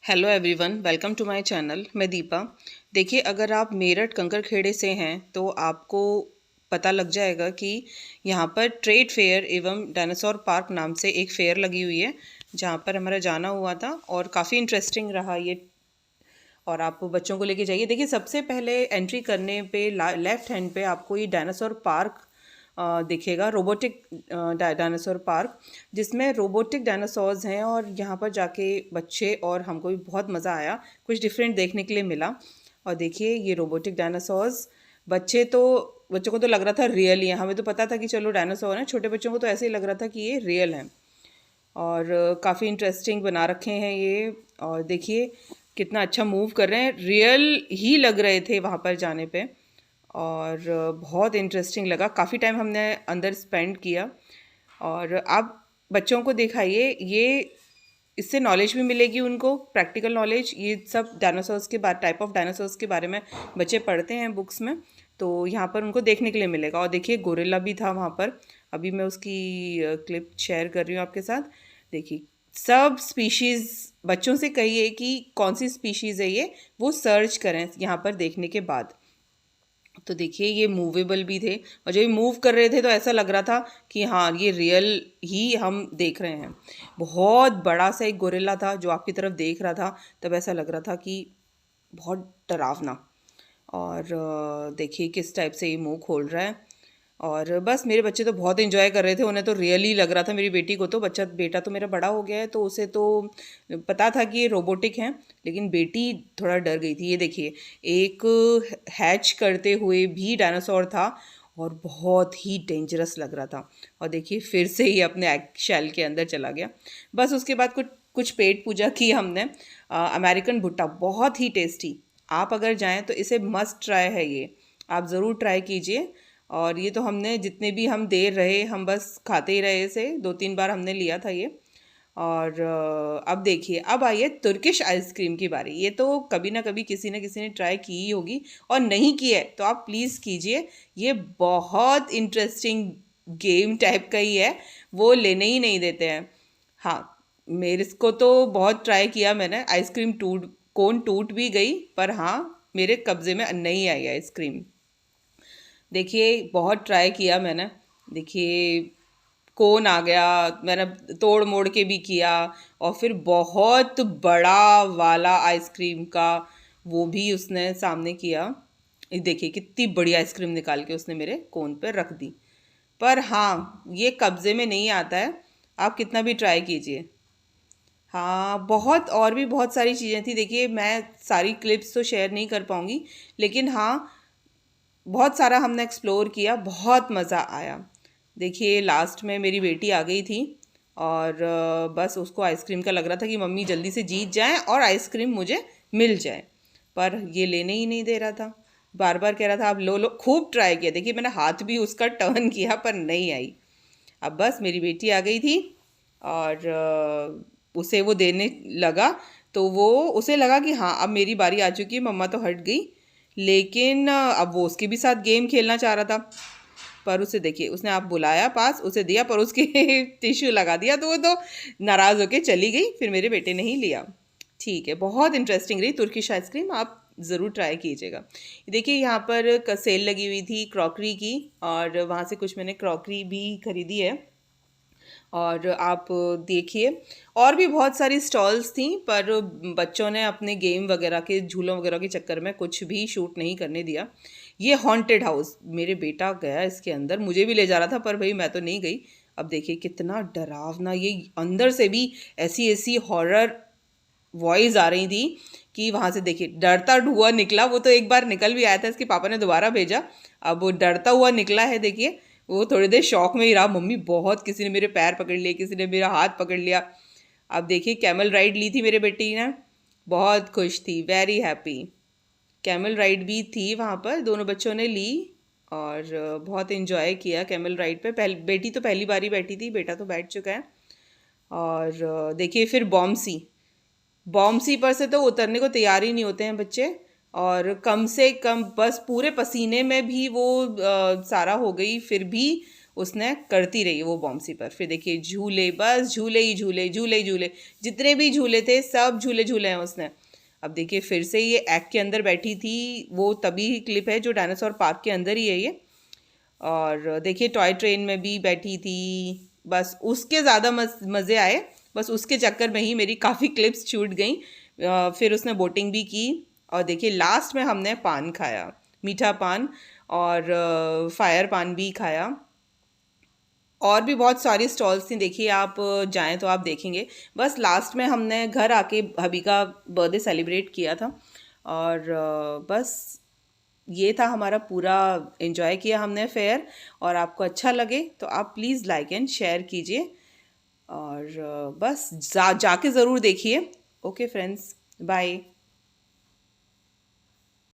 Hello everyone, welcome to my channel. मैं दीपा। देखिए, अगर आप मेरठ कंकरखेड़े से हैं तो आपको पता लग जाएगा कि यहाँ पर ट्रेड फेयर एवं डायनासोर पार्क नाम से एक फेयर लगी हुई है, जहाँ पर हमारा जाना हुआ था और काफ़ी इंटरेस्टिंग रहा ये। और आप बच्चों को लेके जाइए। देखिए, सबसे पहले एंट्री करने पे लेफ्ट हैंड पे आपको ये डायनासोर पार्क दिखेगा, रोबोटिक डायनासोर पार्क, जिसमें रोबोटिक डायनासोर्स हैं। और यहाँ पर जाके बच्चे और हमको भी बहुत मज़ा आया, कुछ डिफरेंट देखने के लिए मिला। और देखिए, ये रोबोटिक डायनासोर्स बच्चों को तो लग रहा था रियल ही है। हमें तो पता था कि चलो डायनासोर है, छोटे बच्चों को तो ऐसे ही लग रहा था कि ये रियल है। और काफ़ी इंटरेस्टिंग बना रखे हैं ये। और देखिए कितना अच्छा मूव कर रहे हैं, रियल ही लग रहे थे वहाँ पर जाने पे। और बहुत इंटरेस्टिंग लगा, काफ़ी टाइम हमने अंदर स्पेंड किया। और आप बच्चों को दिखाइए, ये इससे नॉलेज भी मिलेगी उनको, प्रैक्टिकल नॉलेज। ये सब डायनासोर्स के बारे, टाइप ऑफ डायनासोर्स के बारे में बच्चे पढ़ते हैं बुक्स में, तो यहाँ पर उनको देखने के लिए मिलेगा। और देखिए, गोरिल्ला भी था वहाँ पर। अभी मैं उसकी क्लिप शेयर कर रही हूँ आपके साथ। देखिए, सब स्पीशीज़, बच्चों से कहिए कि कौन सी स्पीशीज़ है ये, वो सर्च करें यहाँ पर देखने के बाद। तो देखिए, ये मूवेबल भी थे, और जब ये मूव कर रहे थे तो ऐसा लग रहा था कि हाँ, ये रियल ही हम देख रहे हैं। बहुत बड़ा सा एक गोरिल्ला था जो आपकी तरफ देख रहा था, तब ऐसा लग रहा था कि बहुत डरावना। और देखिए किस टाइप से ये मुंह खोल रहा है। और बस मेरे बच्चे तो बहुत एंजॉय कर रहे थे, उन्हें तो रियली लग रहा था। मेरी बेटी को तो, बेटा तो मेरा बड़ा हो गया है, तो उसे तो पता था कि ये रोबोटिक हैं, लेकिन बेटी थोड़ा डर गई थी। ये देखिए, एक हैच करते हुए भी डायनासोर था और बहुत ही डेंजरस लग रहा था। और देखिए, फिर से ही अपने शेल के अंदर चला गया। बस उसके बाद कुछ कुछ पेट पूजा की हमने। अमेरिकन भुट्टा बहुत ही टेस्टी, आप अगर जाएं तो इसे मस्ट ट्राई है, ये आप ज़रूर ट्राई कीजिए। और ये तो हमने जितने भी हम देर रहे, हम बस खाते ही रहे इसे, 2-3 बार हमने लिया था ये। और अब देखिए, अब आई है तुर्किश आइसक्रीम की बारी। ये तो कभी ना कभी किसी न किसी ने ट्राई की ही होगी, और नहीं की है तो आप प्लीज़ कीजिए। ये बहुत इंटरेस्टिंग गेम टाइप का ही है, वो लेने ही नहीं देते हैं। हाँ, मेरे को तो बहुत ट्राई किया मैंने, आइसक्रीम कोन टूट भी गई, पर हाँ, मेरे कब्ज़े में नहीं आई आइसक्रीम। देखिए, बहुत ट्राई किया मैंने। देखिए, कोन आ गया, मैंने तोड़ मोड़ के भी किया। और फिर बहुत बड़ा वाला आइसक्रीम का वो भी उसने सामने किया। ये देखिए, कितनी बड़ी आइसक्रीम निकाल के उसने मेरे कोन पे रख दी। पर हाँ, ये कब्ज़े में नहीं आता है, आप कितना भी ट्राई कीजिए। हाँ, बहुत और भी बहुत सारी चीज़ें थी। देखिए, मैं सारी क्लिप्स तो शेयर नहीं कर पाऊँगी, लेकिन हाँ, बहुत सारा हमने एक्सप्लोर किया, बहुत मज़ा आया। देखिए, लास्ट में मेरी बेटी आ गई थी, और बस उसको आइसक्रीम का लग रहा था कि मम्मी जल्दी से जीत जाए और आइसक्रीम मुझे मिल जाए। पर ये लेने ही नहीं दे रहा था, बार बार कह रहा था आप लो लो। खूब ट्राई किया, देखिए मैंने हाथ भी उसका टर्न किया, पर नहीं आई। अब बस मेरी बेटी आ गई थी, और उसे वो देने लगा, तो वो उसे लगा कि हाँ, अब मेरी बारी आ चुकी है, मम्मा तो हट गई। लेकिन अब वो उसके भी साथ गेम खेलना चाह रहा था। पर उसे देखिए, उसने आप बुलाया पास, उसे दिया, पर उसके टिश्यू लगा दिया, तो वो तो नाराज़ होके चली गई। फिर मेरे बेटे ने ही लिया। ठीक है, बहुत इंटरेस्टिंग रही तुर्किश आइसक्रीम, आप ज़रूर ट्राई कीजिएगा। देखिए, यहाँ पर सेल लगी हुई थी क्रॉकरी की, और वहाँ से कुछ मैंने क्रॉकरी भी खरीदी है। और आप देखिए, और भी बहुत सारी स्टॉल्स थी, पर बच्चों ने अपने गेम वगैरह के, झूलों वगैरह के चक्कर में कुछ भी शूट नहीं करने दिया। ये हॉन्टेड हाउस, मेरे बेटा गया इसके अंदर, मुझे भी ले जा रहा था, पर भाई मैं तो नहीं गई। अब देखिए कितना डरावना, ये अंदर से भी ऐसी ऐसी हॉरर वॉइस आ रही थी कि वहाँ से देखिए डरता हुआ निकला। वो तो एक बार निकल भी आया था, इसके पापा ने दोबारा भेजा। अब वो डरता हुआ निकला है। देखिए, वो थोड़ी देर शौक में ही रहा। मम्मी बहुत, किसी ने मेरे पैर पकड़ लिए, किसी ने मेरा हाथ पकड़ लिया। अब देखिए, कैमल राइड ली थी मेरे बेटी ने, बहुत खुश थी, वेरी हैप्पी। कैमल राइड भी थी वहाँ पर, दोनों बच्चों ने ली, और बहुत इन्जॉय किया कैमल राइड पे। बेटी तो पहली बार ही बैठी थी, बेटा तो बैठ चुका है। और देखिए, फिर बॉम्बसी पर से तो उतरने को तैयार ही नहीं होते हैं बच्चे। और कम से कम बस पूरे पसीने में भी वो सारा हो गई, फिर भी उसने करती रही वो बॉम्सी पर। फिर देखिए झूले, बस झूले ही झूले, झूले ही झूले, जितने भी झूले थे सब झूले झूले हैं उसने। अब देखिए फिर से ये एग के अंदर बैठी थी, वो तभी क्लिप है जो डायनासोर पार्क के अंदर ही है ये। और देखिए टॉय ट्रेन में भी बैठी थी, बस उसके ज़्यादा मज़े आए, बस उसके चक्कर में ही मेरी काफ़ी क्लिप्स छूट गई। फिर उसने बोटिंग भी की और देखिए लास्ट में हमने पान खाया, मीठा पान, और फायर पान भी खाया। और भी बहुत सारी स्टॉल्स थी, देखिए आप जाएं तो आप देखेंगे। बस लास्ट में हमने घर आके हबी का बर्थडे सेलिब्रेट किया था। और बस ये था हमारा पूरा, एंजॉय किया हमने फेयर। और आपको अच्छा लगे तो आप प्लीज़ लाइक एंड शेयर कीजिए, और बस जाके ज़रूर देखिए। Okay friends, bye.